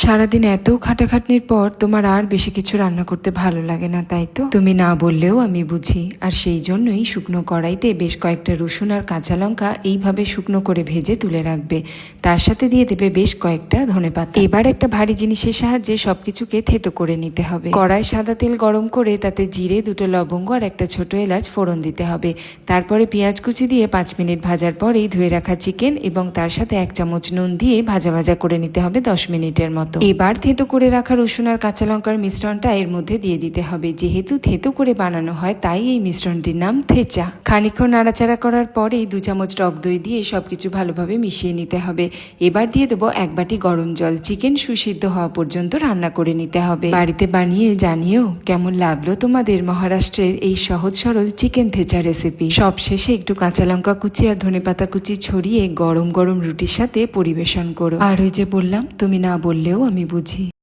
সারাদিন এত খাটাখাটনির পর তোমার আর বেশি কিছু রান্না করতে ভালো লাগে না, তাই তো? তুমি না বললেও আমি বুঝি। আর সেই জন্যই শুকনো কড়াইতে বেশ কয়েকটা রসুন আর কাঁচা লঙ্কা এইভাবে শুকনো করে ভেজে তুলে রাখবে। তার সাথে দিয়ে দেবে বেশ কয়েকটা ধনেপাতা। এবার একটা ভারী জিনিসের সাহায্যে সবকিছুকে থেতো করে নিতে হবে। কড়াই সাদা তেল গরম করে তাতে জিরে, দুটো লবঙ্গ আর একটা ছোট এলাচ ফোড়ন দিতে হবে। তারপরে পেঁয়াজ কুচি দিয়ে 5 মিনিট ভাজার পরেই ধুয়ে রাখা চিকেন এবং তার সাথে 1 চামচ নুন দিয়ে ভাজা ভাজা করে নিতে হবে 10 মিনিটের মতো। এবার থেতো করে রাখা রসুন আর কাঁচা লঙ্কার মিশ্রণটা এর মধ্যে দিয়ে দিতে হবে। যেহেতু থেতো করে বানানো হয় তাই এই মিশ্রণটির নাম থেচা। খানিকক্ষণ নাড়াচাড়া করার পরেই 2 চামচ টক দই দিয়ে সবকিছু ভালোভাবে মিশিয়ে নিতে হবে। এবার দিয়ে দেবো 1 বাটি গরম জল। চিকেন সুসিদ্ধ হওয়া পর্যন্ত রান্না করে নিতে হবে। বাড়িতে বানিয়ে জানিও কেমন লাগলো তোমাদের মহারাষ্ট্রের এই সহজ সরল চিকেন থেচা রেসিপি। সবশেষে একটু কাঁচা লঙ্কা কুচি আর ধনেপাতা কুচি ছড়িয়ে গরম গরম রুটির সাথে পরিবেশন করো। আর ওই যে বললাম, তুমি না বললেও আমি বুঝি।